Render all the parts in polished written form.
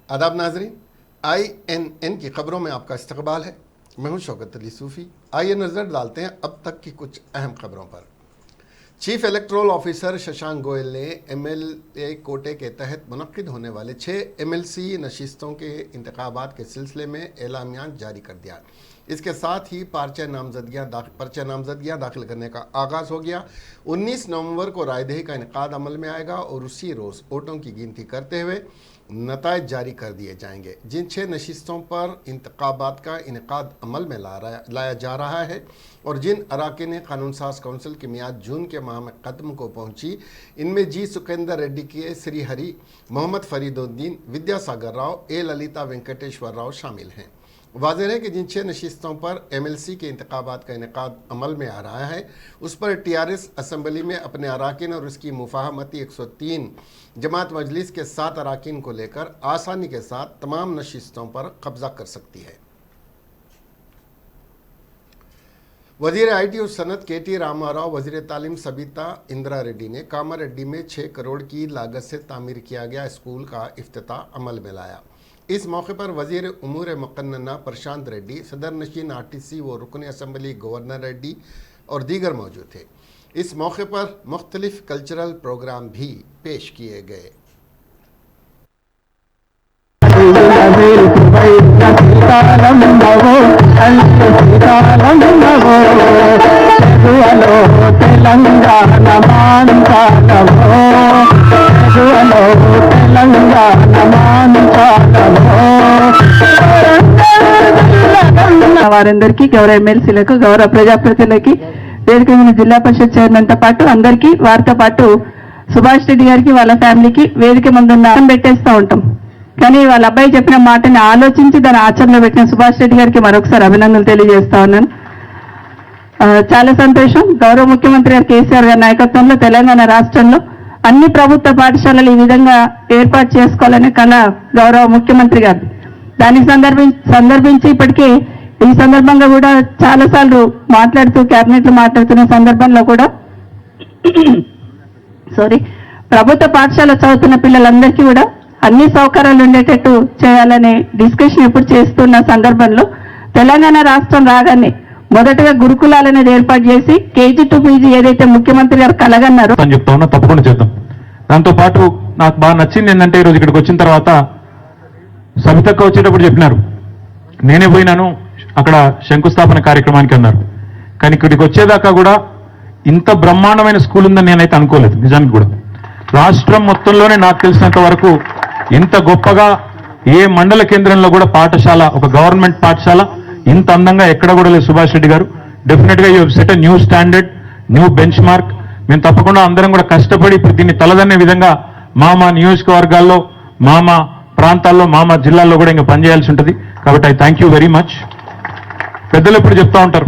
आदाब नाजरीन, INN की खबरों में आपका इस्तकबाल है। मैं हूं शौकत अली सूफ़ी। आइए नज़र डालते हैं अब तक की कुछ अहम खबरों पर। Chief electoral officer Shashank Goyal ने MLA कोटे के तहत मुनक्किद होने वाले 6 MLC नशिस्तों के इंतखाबात के सिलसिले में एलामिया जारी कर दिया। इसके साथ ही पर्चा नामजदगियाँ दाखिल करने का आगाज़ हो गया। 19 नवंबर को रायदही का इनेकाद अमल में आएगा और उसी रोज़ वोटों की गिनती करते हुए नताइज जारी कर दिए जाएंगे। जिन 6 नशिस्तों पर इंतखाबात का इनेकाद अमल में लाया जा रहा है और जिन अराकीन कानून साज कौंसिल की मियाद जून के माह में ख़त्म को पहुंची, इनमें जी सुखेंदर रेड्डी के श्रीहरि, मोहम्मद फरीदुद्दीन, विद्यासागर राव, ए ललिता वेंकटेश्वर राव शामिल हैं। वाज़ेह है कि जिन 6 नशिस्तों पर MLC के इंतखाबात का इनेकाद अमल में आ रहा है, उस पर TRS असम्बली में अपने अराकीन और उसकी मुफाहमती 103 जमात मजलिस के 7 अराकीन को लेकर आसानी के साथ तमाम नशिस्तों पर कब्जा कर सकती है। वज़ीर IT और सनत KT रामाराव, वज़ीर तालीम सबिता इंदिरा रेड्डी ने कामारेड्डी में 6 करोड़ की लागत से तामीर किया गया स्कूल का इफ्तिताह अमल में लाया। इस मौके पर वज़ीर उमूर मुक़न्नना प्रशांत रेड्डी, सदर नशीन RTC व रुकन असम्बली गवर्नर रेड्डी और दीगर मौजूद थे। इस मौके पर मुख्तलिफ कल्चरल प्रोग्राम भी पेश किए गए। వారందరికీ గౌరవ ఎమ్మెల్సీలకు, గౌరవ ప్రజాప్రతినిధులకి, వేదిక మీద జిల్లా పరిషత్ చైర్మన్ తో పాటు అందరికీ, వారితో పాటు సుభాష్ రెడ్డి గారికి, వాళ్ళ ఫ్యామిలీకి వేదిక ముందున్న పెట్టేస్తూ ఉంటాం. కానీ వాళ్ళ అబ్బాయి చెప్పిన మాటని ఆలోచించి దాని ఆచరణలో పెట్టిన సుభాష్ రెడ్డి గారికి మరొకసారి అభినందనలు తెలియజేస్తా ఉన్నాను. చాలా సంతోషం. గౌరవ ముఖ్యమంత్రి గారు కేసీఆర్ గారి నాయకత్వంలో తెలంగాణ రాష్ట్రంలో అన్ని ప్రభుత్వ పాఠశాలలు ఈ విధంగా ఏర్పాటు చేసుకోవాలనే కళ గౌరవ ముఖ్యమంత్రి గారు. దానికి సందర్భించి ఇప్పటికే ఈ సందర్భంగా కూడా చాలాసార్లు మాట్లాడుతూ క్యాబినెట్లో మాట్లాడుతున్న సందర్భంలో కూడా ప్రభుత్వ పాఠశాల చదువుతున్న పిల్లలందరికీ కూడా అన్ని సౌకర్యాలు ఉండేటట్టు చేయాలనే డిస్కషన్ ఇప్పుడు చేస్తున్న సందర్భంలో తెలంగాణ రాష్ట్రం రాగానే మొదటగా గురుకులాలనేది ఏర్పాటు చేసి KG to PG ఏదైతే ముఖ్యమంత్రి గారు కలగన్నారో చెప్తా ఉన్నా, తప్పకుండా చేద్దాం. దాంతో పాటు నాకు బాగా నచ్చింది ఏంటంటే, ఈరోజు ఇక్కడికి వచ్చిన తర్వాత సబితక్క వచ్చేటప్పుడు చెప్పినారు, నేనే పోయినాను అక్కడ శంకుస్థాపన కార్యక్రమానికి అన్నారు. కానీ ఇక్కడికి వచ్చేదాకా కూడా ఇంత బ్రహ్మాండమైన స్కూల్ ఉందని నేనైతే అనుకోలేదు. నిజానికి కూడా రాష్ట్రం మొత్తంలోనే నాకు తెలిసినంత వరకు ఇంత గొప్పగా ఏ మండల కేంద్రంలో కూడా పాఠశాల, ఒక గవర్నమెంట్ పాఠశాల ఇంత అందంగా ఎక్కడ కూడా లేదు. సుభాష్ రెడ్డి గారు డెఫినెట్ గా you set new standard, new bench mark. మేము తప్పకుండా అందరం కూడా కష్టపడి ఇప్పుడు దీన్ని తలదన్నే విధంగా మా నియోజకవర్గాల్లో, మా ప్రాంతాల్లో, మా జిల్లాల్లో కూడా ఇంకా పనిచేయాల్సి ఉంటుంది. కాబట్టి I thank you very much. పెద్దలు ఎప్పుడు చెప్తా ఉంటారు,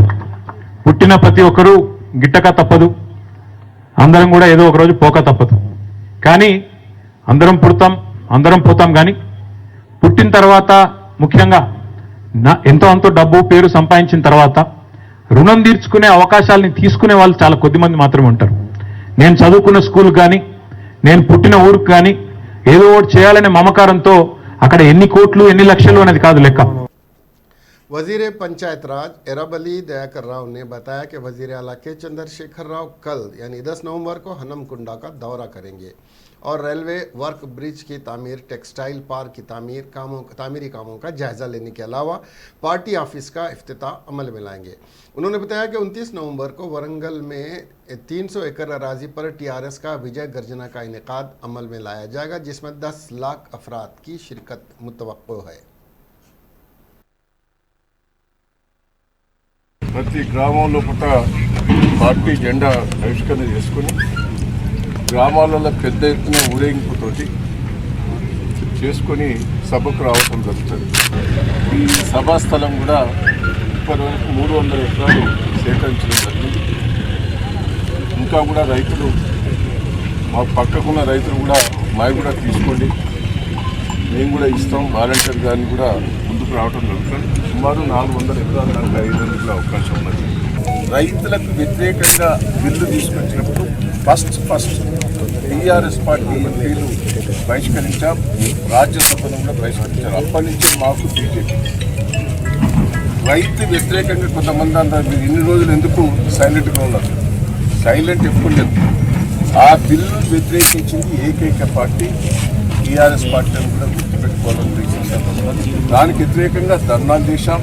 పుట్టిన ప్రతి ఒక్కరూ గిట్టక తప్పదు, అందరం కూడా ఏదో ఒక రోజు పోక తప్పదు. కానీ అందరం పుడతాం, అందరం పోతాం. కానీ పుట్టిన తర్వాత ముఖ్యంగా ఎంతో అంతో డబ్బు పేరు సంపాదించిన తర్వాత రుణం తీర్చుకునే అవకాశాలని తీసుకునే వాళ్ళు చాలా కొద్ది మంది మాత్రమే ఉంటారు. నేను చదువుకున్న స్కూల్ కానీ, నేను పుట్టిన ఊరికి కానీ ఏదో ఒకటి చేయాలనే మమకారంతో అక్కడ ఎన్ని కోట్లు ఎన్ని లక్షలు అనేది కాదు లెక్క. वज़ीर पंचायत राज एराबली दयाकर राव ने बताया कि वज़ीर आला के चंद्रशेखर राव कल यानी 10 नवंबर को हनमकुंडा का दौरा करेंगे और रेलवे वर्क ब्रिज की तामीर, टेक्सटाइल पार्क की तामीरी कामों का जायज़ा लेने के अलावा पार्टी ऑफिस का इफ्तिताह अमल में लाएंगे। उन्होंने बताया कि 29 नवंबर को वरंगल में 300 एकड़ अराजी पर TRS का विजय गर्जना का इनेकाद अमल में लाया जाएगा, जिसमें 10 लाख अफराद की शिरकत मुतवक्को है। ప్రతి గ్రామంలో పుట్ట పార్టీ జెండా ఆవిష్కరణ చేసుకుని గ్రామాలలో పెద్ద ఎత్తున ఊరేగింపుతోటి చేసుకొని సభకు రావటం జరుగుతుంది. ఈ సభా స్థలం కూడా ఇప్పటివరకు 300 ఎకరాలు సేకరించడం జరిగింది. ఇంకా కూడా రైతులు, మా పక్కకున్న రైతులు కూడా మాకు కూడా తీసుకోండి, మేము కూడా ఇస్తాం, వాలంటీర్ గారిని కూడా ముందుకు రావడం జరుగుతుంది. సుమారు 400 ఎకరాలు దానికి 500 అవకాశం ఉన్నది. రైతులకు వ్యతిరేకంగా బిల్లు తీసుకొచ్చినప్పుడు ఫస్ట్ టీఆర్ఎస్ పార్టీ ఎంపీలు బహిష్కరించాం, రాజ్యసభను కూడా బహిష్కరించారు. అప్పటి నుంచి మాకు బీజేపీ రైతు వ్యతిరేకంగా కొంతమంది అన్నారు, మీరు ఇన్ని రోజులు ఎందుకు సైలెంట్గా ఉన్నారు? సైలెంట్ ఎప్పుడు లేదు. ఆ బిల్లు వ్యతిరేకించింది ఏకైక పార్టీ టీఆర్ఎస్ పార్టీ అని కూడా గుర్తుపెట్టుకోవాలని దానికి వ్యతిరేకంగా ధర్నాలు చేశాం,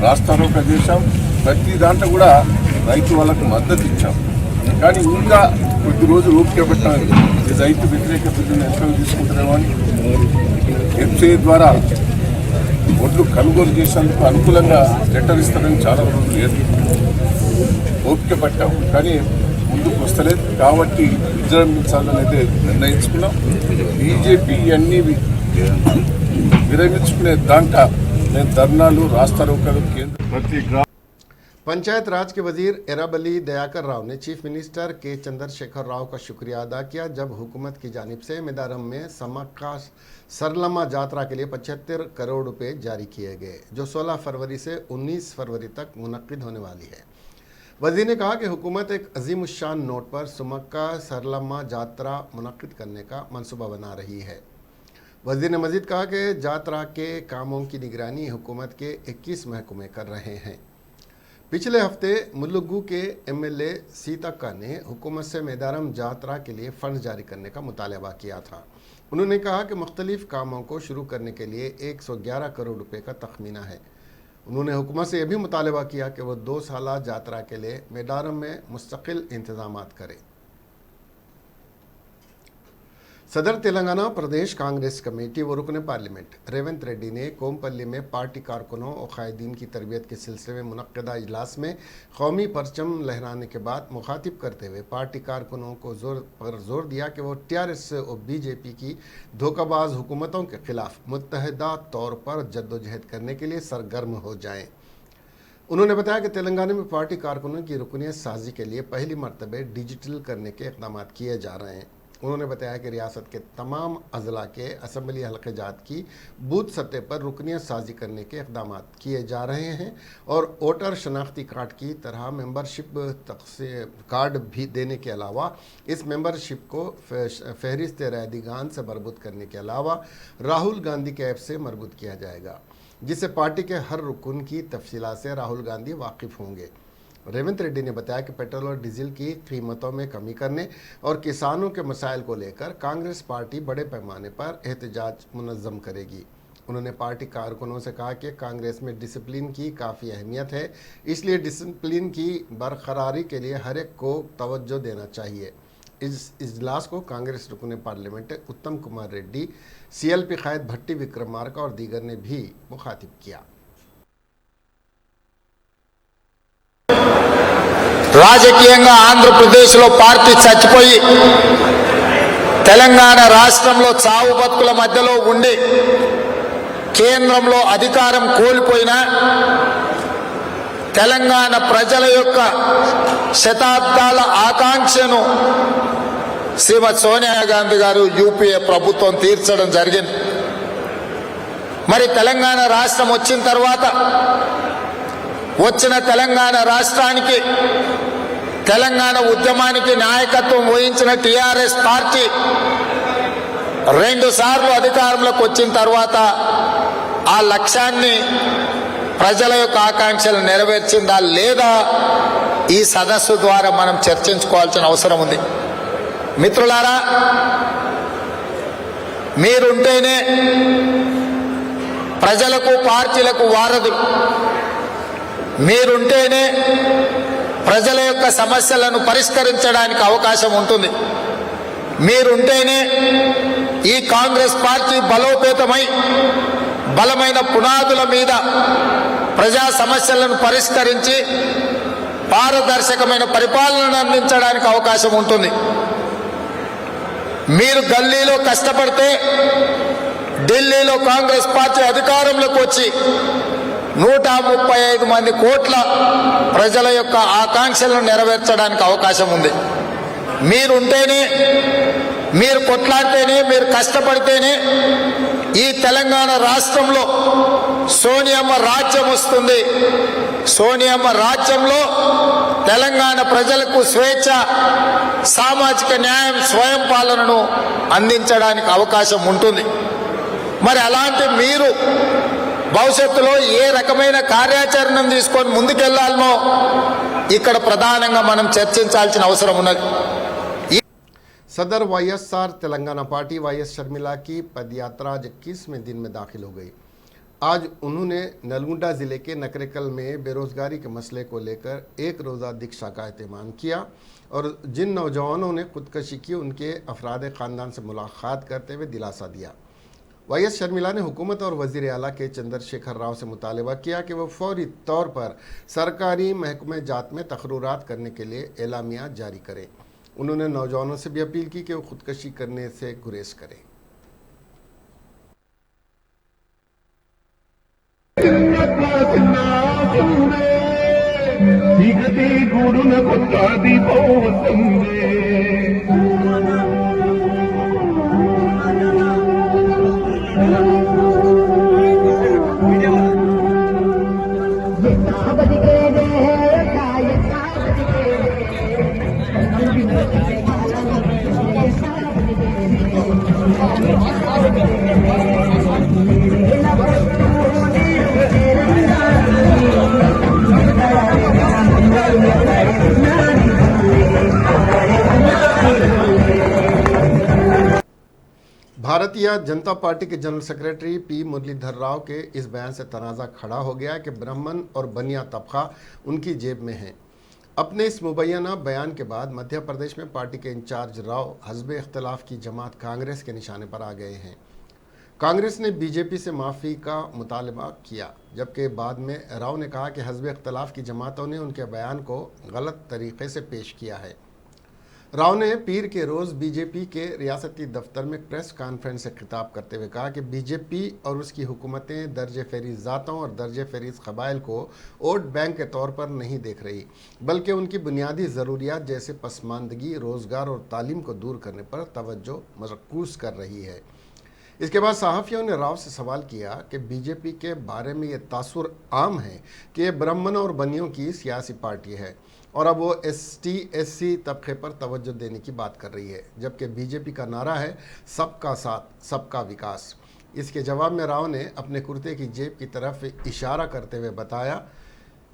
రాస్తారోక చేశాం, ప్రతి దాంట్లో కూడా రైతు వాళ్ళకు మద్దతు ఇచ్చాం. కానీ ఇంకా కొద్ది రోజులు ఓపిక పెట్టాలి, ఈ రైతు వ్యతిరేక బిల్లును ఎంతో తీసుకుంటారేమో అని ఎఫ్సిఐ ద్వారా ఒడ్లు కొనుగోలు చేసేందుకు అనుకూలంగా లెటర్ ఇస్తారని చాలా రోజులు లేదు, ఓపిక పట్టాం. కానీ ముందుకు వస్తలేదు కాబట్టి విజృంభించాలని అయితే నిర్ణయించుకున్నాం. బీజేపీ అన్నీ విరమించుకునే దాంట్లో నేను ధర్నాలు రాస్తారోకలు కేంద్ర ప్రతి पंचायत राज के वजीर एराबली दयाकर राव ने चीफ मिनिस्टर के चंद्रशेखर राव का शुक्रिया अदा किया जब हुकूमत की जानिब से मेदारम में समक्का सरलम्मा यात्रा के लिए 75 करोड़ रुपए जारी किए गए, जो 16 फरवरी से 19 फरवरी तक मुनक्किद होने वाली है। वजीर ने कहा कि हुकूमत एक अजीमुशान नोट पर समक्का सरलम्मा यात्रा मुनक्किद करने का मनसूबा बना रही है। वजीर ने मजीद कहा कि यात्रा के कामों की निगरानी हुकूमत के 21 महकमे कर रहे हैं। पिछले हफ्ते मुलुगू के एमएलए सीतक्का ने हुकूमत से मेदारम यात्रा के लिए फंड जारी करने का मुतालबा किया था। उन्होंने कहा कि मुख्तलिफ कामों को शुरू करने के लिए 111 करोड़ रुपए का तखमीना है। उन्होंने हुकूमत से यह भी मुतालबा किया कि वह 2 साला यात्रा के लिए मेदारम में मुस्तकिल इंतजामात करे। सदर तेलंगाना प्रदेश कांग्रेस कमेटी व रुकन पार्लियामेंट रेवंत रेड्डी ने कोमपल्ली में पार्टी कारकुनों और कायदीन की तरबियत के सिलसिले में मुनक्किदा इजलास में कौमी परचम लहराने के बाद मुखातिब करते हुए पार्टी कारकुनों को जोर दिया कि वो टीआरएस और बीजेपी की धोखाबाज हुकूमतों के खिलाफ मुत्तहदा तौर पर जद्दोजहद करने के लिए सरगर्म हो जाएं। उन्होंने बताया कि तेलंगाना में पार्टी कारकुनों की रुकनियत साजी के लिए पहली मरतबे डिजिटल करने के इक़दाम किए जा रहे हैं। उन्होंने बताया कि रियासत के तमाम अजला के असम्बली हल्के जात की बूथ सतह पर रुकनियत साजी करने के इक़दाम किए जा रहे हैं और वोटर शनाख्ती कार्ड की तरह मेंबरशिप कार्ड भी देने के अलावा इस मेंबरशिप को फहरिस्त रैदीगान से मरबूत करने के अलावा राहुल गांधी के ऐप से मरबूत किया जाएगा, जिससे पार्टी के हर रुकन की तफसीलात से राहुल गांधी वाकिफ़ होंगे। रेवंत रेड्डी ने बताया कि पेट्रोल और डीजल की कीमतों में कमी करने और किसानों के मसाइल को लेकर कांग्रेस पार्टी बड़े पैमाने पर एहतजाज मुनज़्ज़म करेगी। उन्होंने पार्टी कारकुनों से कहा कि कांग्रेस में डिसिप्लिन की काफ़ी अहमियत है, इसलिए डिसिप्लिन की बरकरारी के लिए हर एक को तवज्जो देना चाहिए। इस इजलास को कांग्रेस रुकन पार्लियामेंट उत्तम कुमार रेड्डी, सीएलपी कायद भट्टी विक्रमार्का और दीगर ने भी मुखातिब किया। రాజకీయంగా ఆంధ్రప్రదేశ్లో పార్టీ చచ్చిపోయి తెలంగాణ రాష్ట్రంలో చావు బతుకుల మధ్యలో ఉండి కేంద్రంలో అధికారం కోల్పోయినా తెలంగాణ ప్రజల యొక్క శతాబ్దాల ఆకాంక్షను శ్రీమతి సోనియా గాంధీ గారు యూపీఏ ప్రభుత్వం తీర్చడం జరిగింది. మరి తెలంగాణ రాష్ట్రం వచ్చిన తర్వాత వచ్చిన తెలంగాణ రాష్ట్రానికి తెలంగాణ ఉద్యమానికి నాయకత్వం వహించిన టీఆర్ఎస్ పార్టీ 2 సార్లు అధికారంలోకి వచ్చిన తర్వాత ఆ లక్ష్యాన్ని ప్రజల యొక్క ఆకాంక్షలు నెరవేర్చిందా లేదా ఈ సదస్సు ద్వారా మనం చర్చించుకోవాల్సిన అవసరం ఉంది. మిత్రులారా, మీరుంటేనే ప్రజలకు పార్టీలకు వారధులు, మీరుంటేనే ప్రజల యొక్క సమస్యలను పరిష్కరించడానికి అవకాశం ఉంటుంది. మీరుంటేనే ఈ కాంగ్రెస్ పార్టీ బలోపేతమై బలమైన పునాదుల మీద ప్రజా సమస్యలను పరిష్కరించి పారదర్శకమైన పరిపాలనను అందించడానికి అవకాశం ఉంటుంది. మీరు గల్లీలో కష్టపడితే ఢిల్లీలో కాంగ్రెస్ పార్టీ అధికారంలోకి వచ్చి 135 మంది కోట్ల ప్రజల యొక్క ఆకాంక్షలను నెరవేర్చడానికి అవకాశం ఉంది. మీరుంటేనే మీరు కొట్లాడితేనే, మీరు కష్టపడితేనే ఈ తెలంగాణ రాష్ట్రంలో సోనియమ్మ రాజ్యం వస్తుంది. సోనియమ్మ రాజ్యంలో తెలంగాణ ప్రజలకు స్వేచ్ఛ, సామాజిక న్యాయం, స్వయం పాలనను అందించడానికి అవకాశం ఉంటుంది. మరి అలాంటి మీరు భవిష్యత్తులో ఏ రకమైన కార్యాచరణను తీసుకొని ముందుకెళ్లాలనో ఇక్కడ ప్రధానంగా మనం చర్చించాల్సిన అవసరం ఉన్నది. सदर वाईएसआर तेलंगाना पार्टी वाईएस शर्मिला की पदयात्रा आज 21वें दिन में दाखिल हो गई। आज उन्होंने नलगुंडा जिले के नकरेकल में बेरोजगारी के मसले को लेकर एक रोज़ा दीक्षा का एहतमाम किया और जिन नौजवानों ने खुदकशी की उनके अफराद ख़ानदान से मुलाकात करते हुए दिलासा दिया। वाईएस शर्मिला ने हुकूमत और वज़ीर आला के चंद्रशेखर राव से मुतालबा किया कि वह फौरी तौर पर सरकारी महकमे जात में तकर्रुरात करने के लिए एलामिया जारी करें। उन्होंने नौजवानों से भी अपील की कि वो खुदकशी करने से गुरेज करें। भारतीय जनता पार्टी के general secretary P Muralidhar Rao के इस बयान से तनाज़ा खड़ा हो गया कि ब्राह्मण और बनिया तबका उनकी जेब में है। अपने इस मुबैना बयान के बाद मध्य प्रदेश में पार्टी के इंचार्ज राव हस्बे इख्तलाफ की जमात कांग्रेस के निशाने पर आ गए हैं। कांग्रेस ने बीजेपी से माफ़ी का मुतालबा किया, जबकि बाद में राव ने कहा कि हस्बे इख्तलाफ की जमातों ने उनके बयान को गलत तरीके से पेश किया है। राव ने पीर के रोज़ बीजेपी के रियासती दफ्तर में प्रेस कॉन्फ्रेंस से खिताब करते हुए कहा कि बीजेपी और उसकी हुकूमतें दर्जे फहरिस्त ज़ातों और दर्जे फहरिस्त कबाइल को वोट बैंक के तौर पर नहीं देख रही, बल्कि उनकी बुनियादी ज़रूरियात जैसे पसमानदगी, रोज़गार और तालीम को दूर करने पर तवज्जो मरकूज़ कर रही है। इसके बाद सहाफ़ियों ने राव से सवाल किया कि बीजेपी के बारे में ये तासुर आम है कि ये ब्राह्मण और बनियों की सियासी पार्टी है और अब वो ST/SC तबके पर तवज्जो देने की बात कर रही है, जबकि बीजेपी का नारा है सबका साथ सबका विकास। इसके जवाब में राव ने अपने कुर्ते की जेब की तरफ इशारा करते हुए बताया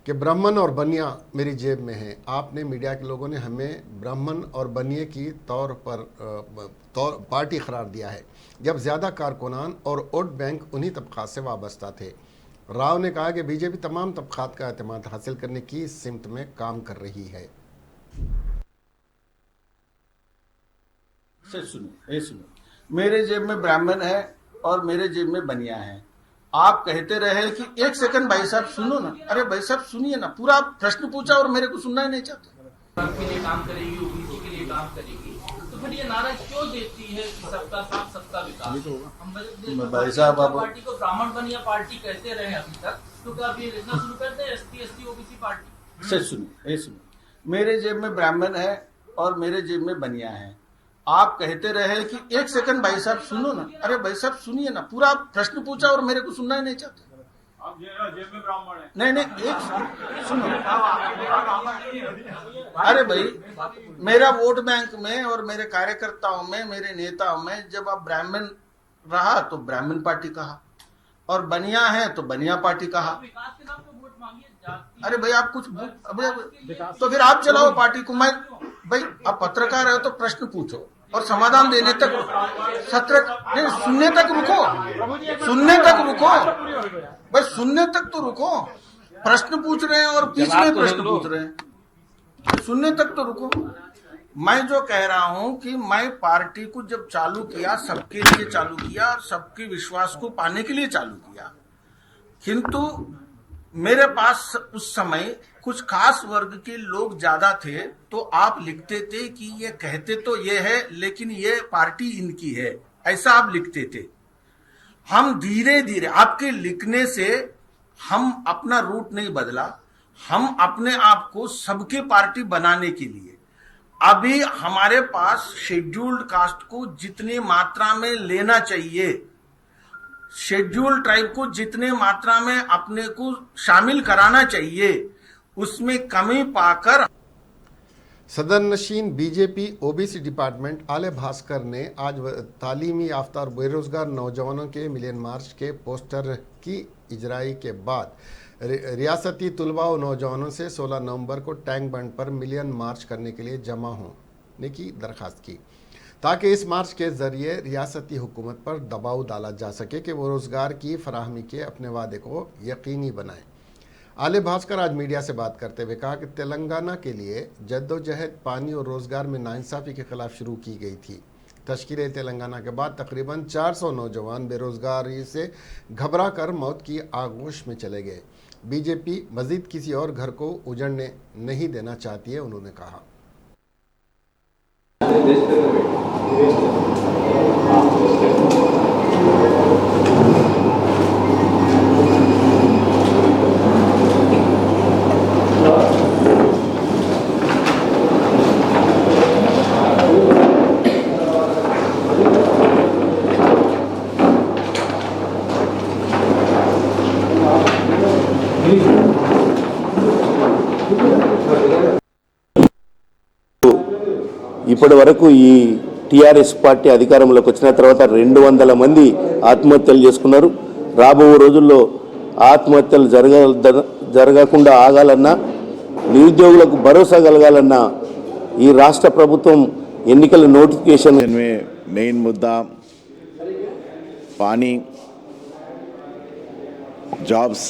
कि ब्राह्मण और बनिया मेरी जेब में है। आपने मीडिया के लोगों ने हमें ब्राह्मण और बनिए की तौर पर पार्टी करार दिया है, जब ज़्यादा कारकुनान और वोट बैंक उन्हीं तबक़ात से वाबस्ता थे। राव ने कहा कि बीजेपी तमाम तबक़ात का एतमाद हासिल करने की सिमत में काम कर रही है। सुनो, मेरे जेब में ब्राह्मण है और मेरे जेब में बनिया है। आप कहते रहे कि एक सेकंड भाई साहब सुनो ना। अरे भाई साहब सुनिए ना, पूरा प्रश्न पूछा और मेरे को सुनना ही नहीं चाहते। के लिए काम करेगी, ओबीसी के लिए काम करेगी, तो फिर ये नारा क्यों देती है सबका साथ सबका विकास? हम भाई साहब आप पार्टी को ब्राह्मण बनिया पार्टी कहते रहे अभी तक, तो क्या अभी लिखना शुरू करते हैं ST/ST ओबीसी पार्टी? से सुनो, मेरे जेब में ब्राह्मण है और मेरे जेब में बनिया है। आप कहते रहे कि एक सेकंड भाई साहब सुनो ना। अरे भाई साहब सुनिए ना, पूरा प्रश्न पूछा और मेरे को सुनना ही नहीं चाहते। जेब में ब्राह्मण है। नहीं, एक सुनो। अरे भाई, मेरा वोट बैंक में और मेरे कार्यकर्ताओं में, मेरे नेताओं में जब आप ब्राह्मण रहा तो ब्राह्मण पार्टी कहा और बनिया है तो बनिया पार्टी कहा। विकास के नाम पे वोट मांगिए। अरे भाई आप कुछ तो फिर आप चलाओ पार्टी को। मैं भाई आप पत्रकार है तो प्रश्न पूछो और समाधान देने तक सत्र नहीं, सुनने तक रुको भाई, सुनने तक तो रुको। प्रश्न पूछ रहे हैं और बीच में प्रश्न पूछ रहे हैं, सुनने तक तो रुको। मैं जो कह रहा हूं कि मैं पार्टी को जब चालू किया सबके लिए चालू किया और सबके विश्वास को पाने के लिए चालू किया, किंतु मेरे पास उस समय कुछ खास वर्ग के लोग ज्यादा थे, तो आप लिखते थे कि ये कहते तो ये है लेकिन ये पार्टी इनकी है, ऐसा आप लिखते थे। हम धीरे धीरे आपके लिखने से हम अपना रूट नहीं बदला, हम अपने आप को सबके पार्टी बनाने के लिए अभी हमारे पास शेड्यूल्ड कास्ट को जितनी मात्रा में लेना चाहिए, शेड्यूल्ड ट्राइब को जितने मात्रा में अपने को शामिल कराना चाहिए, उसमें कमी पाकर सदर नशीन बीजेपी ओबीसी डिपार्टमेंट आले भास्कर ने आज तालीमी याफ्ता और बेरोजगार नौजवानों के मिलियन मार्च के पोस्टर की इजराई के बाद रियासती तुलबा और नौजवानों से 16 नवंबर को टैंक बंड पर मिलियन मार्च करने के लिए जमा होने की दरखास्त की, ताकि इस मार्च के जरिए रियासती हुकूमत पर दबाव डाला जा सके कि वो रोजगार की फराहमी के अपने वादे को यकीनी बनाए। आले भास्कर आज मीडिया से बात करते हुए कहा कि तेलंगाना के लिए जद्दोजहद पानी और रोजगार में नाइंसाफी के खिलाफ शुरू की गई थी। तश्कील तेलंगाना के बाद तकरीबन 400 नौजवान बेरोजगारी से घबरा कर मौत की आगोश में चले गए। बीजेपी मजीद किसी और घर को उजड़ने नहीं देना चाहती है, उन्होंने कहा। ఇప్పటి వరకు ఈ టీఆర్ఎస్ పార్టీ అధికారంలోకి వచ్చిన తర్వాత 200 మంది ఆత్మహత్యలు చేసుకున్నారు. రాబో రోజుల్లో ఆత్మహత్యలు జరగకుండా ఆగాలన్నా, నిరుద్యోగులకు భరోసా కలగాలన్నా ఈ రాష్ట్ర ప్రభుత్వం ఎన్నికల నోటిఫికేషన్ में मेन मुद्दा पानी, जॉब्स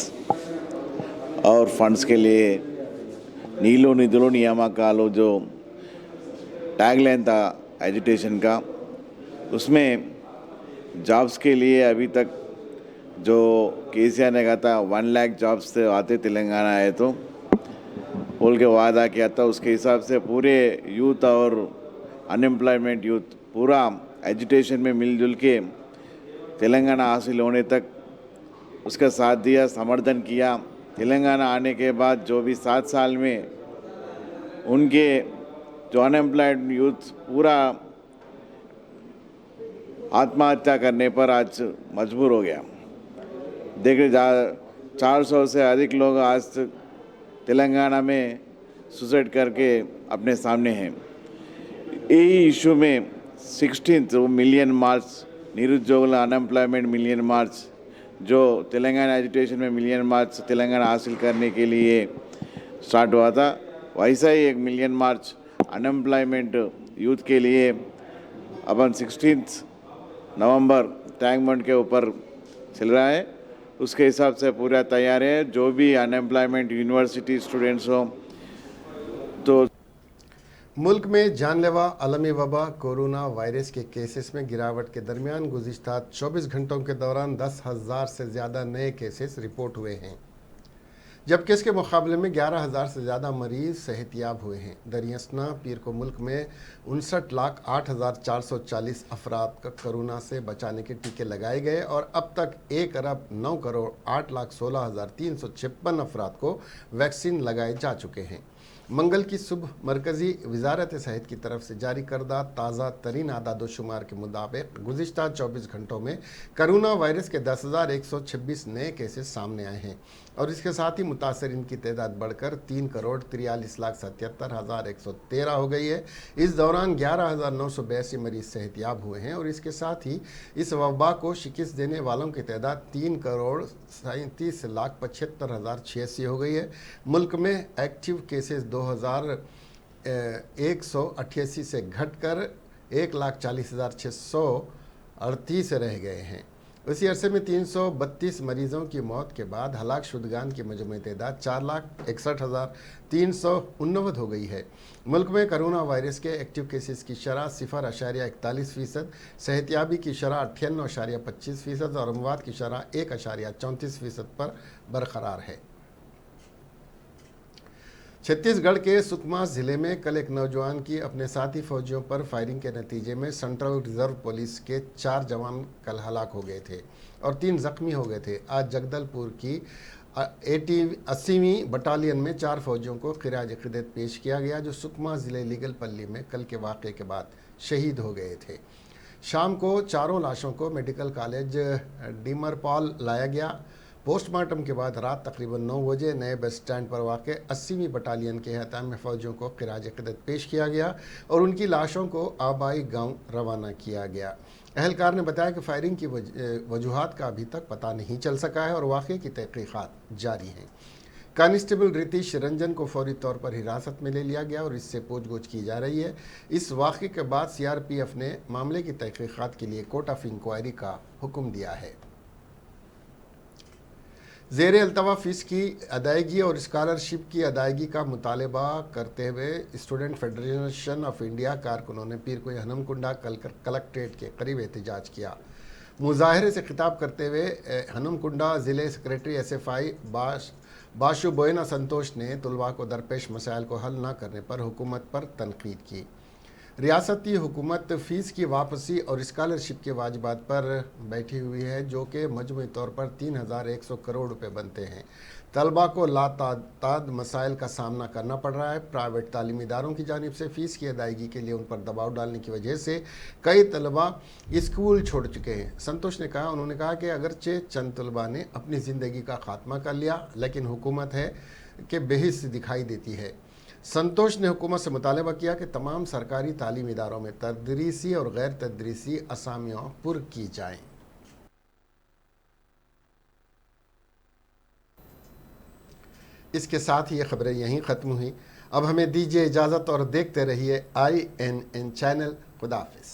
और फंड्स के लिए नीलो निधुलो नियामकालो जो टैगलाइन था एजुटेशन का, उसमें जॉब्स के लिए अभी तक जो केसीआर ने कहा था 1 लाख जॉब्स से आते तेलंगाना आए तो बोल के वादा किया था, उसके हिसाब से पूरे यूथ और अनएम्प्लॉयमेंट यूथ पूरा एजुटेशन में मिलजुल के तेलंगाना हासिल होने तक उसका साथ दिया, समर्थन किया। तेलंगाना आने के बाद जो भी 7 साल में उनके जो अनएम्प्लॉयड यूथ पूरा आत्महत्या करने पर आज मजबूर हो गया। देखिए 400 से अधिक लोग आज तेलंगाना में सुसाइड करके अपने सामने हैं। यही इशू में 16th मिलियन मार्च, निरुद्योगुల अनएम्प्लॉयमेंट मिलियन मार्च, जो तेलंगाना एजुटेशन में मिलियन मार्च तेलंगाना हासिल करने के लिए स्टार्ट हुआ था, वैसा ही एक मिलियन मार्च अनएम्प्लॉयमेंट यूथ के लिए अपन 16th नवंबर टैंक बंड के ऊपर चल रहा है। उसके हिसाब से पूरा तैयार है। जो भी अनएम्प्लॉयमेंट यूनिवर्सिटी स्टूडेंट्स हो तो मुल्क में जानलेवा अलमी वबा कोरोना वायरस के केसेस में गिरावट के दरमियान गुज़िश्ता 24 घंटों के दौरान 10,000 से ज़्यादा नए केसेस रिपोर्ट हुए हैं, जबकि इसके मुकाबले में 11,000 से ज़्यादा मरीज सेहतियाब हुए हैं। दरियासना पीर को मुल्क में 59,08,440 अफराद का कोरोना से बचाने के टीके लगाए गए और अब तक 1,09,08,16,356 अफराद को वैक्सीन लगाए जा चुके हैं। मंगल की सुबह मरकज़ी वजारत सेहत की तरफ से जारी करदा ताज़ा तरीन आदाद शुमार के मुताबिक गुज़िश्ता 24 घंटों में कोरोना वायरस के 10,126 नए केसेस सामने आए हैं और इसके साथ ही मुतासरीन की तादाद बढ़कर 3,43,77,113 हो गई है। इस दौरान 11,982 मरीज सेहतियाब हुए हैं और इसके साथ ही इस वबा को शिकस्त देने वालों की तादाद 3,37,75,86 हो गई है। मुल्क में एक्टिव केसेस 2,188 से घटकर 1,40,638 रह गए हैं। उसी अरसे में 332 मरीजों की मौत के बाद हलाक शुदगान की मजमूई तादाद 4,61,389 हो गई है। मुल्क में कोरोना वायरस के एक्टिव केसेस की शरह 0.41%, सेहतियाबी की शरह 98.25% और अमवात की शरह 1.34% पर बरकरार है। छत्तीसगढ़ के सुकमा जिले में कल एक नौजवान की अपने साथी फौजियों पर फायरिंग के नतीजे में सेंट्रल रिजर्व पुलिस के 4 जवान कल हलाक हो गए थे और 3 जख्मी हो गए थे। आज जगदलपुर की 80वीं बटालियन में 4 फौजियों को खिराज अक़ीदत पेश किया गया जो सुकमा ज़िले लीगल पल्ली में कल के वाक़े के बाद शहीद हो गए थे। शाम को चारों लाशों को मेडिकल कॉलेज डीमरपाल लाया गया। पोस्टमार्टम के बाद रात तकरीबन 9 बजे नए बस स्टैंड पर वाक़ 80वीं बटालियन के अहताम में फ़ौजियों को खिराज अक़ीदत पेश किया गया और उनकी लाशों को आबाई गांव रवाना किया गया। अहलकार ने बताया कि फायरिंग की वजूहात का अभी तक पता नहीं चल सका है और वाक़े की तहक़ीक़ात जारी हैं। कांस्टेबल रितीश रंजन को फौरी तौर पर हिरासत में ले लिया गया और इससे पूछगछ की जा रही है। इस वाक़े के बाद CRPF ने मामले की तहक़ीक़ात के लिए कोर्ट ऑफ इंक्वायरी का हुक्म दिया है। ज़ेर अल्तवा फ़ीस की अदायगी और स्कॉलरशिप की अदायगी का मुतालबा करते हुए स्टूडेंट फेडरेशन ऑफ इंडिया कारकुनों ने पीर को हनमकुंडा कलेक्ट्रेट के करीब एहतजाज किया। मुजाहरे से खिताब करते हुए हनमकुंडा ज़िले सेक्रेटरी SFI बाशु बोयना संतोष ने तुलबा को दरपेश मसाइल को हल न करने पर हुकूमत पर तनकीद की। रियासती हुकूमत फ़ीस की वापसी और स्कॉलरशिप के वाजिबात पर बैठी हुई है जो कि मजमूई तौर पर 3100 करोड़ रुपए बनते हैं। तलबा को लातादाद मसाइल का सामना करना पड़ रहा है। प्राइवेट तालीमी इदारों की जानिब से फ़ीस की अदायगी के लिए उन पर दबाव डालने की वजह से कई तलबा स्कूल छोड़ चुके हैं। संतोष ने कहा उन्होंने कहा कि अगरचे चंद तलबा ने अपनी ज़िंदगी का खात्मा कर लिया लेकिन हुकूमत है कि बेहिस दिखाई देती है। संतोष ने हुकूमत से मुतालबा किया कि तमाम सरकारी तालीमी इदारों में तदरीसी और गैर तदरीसी असामियाँ पुर की जाएँ। इसके साथ ही ये खबरें यहीं ख़त्म हुई। अब हमें दीजिए इजाज़त और देखते रहिए INN चैनल। खुदा हाफ़िज़।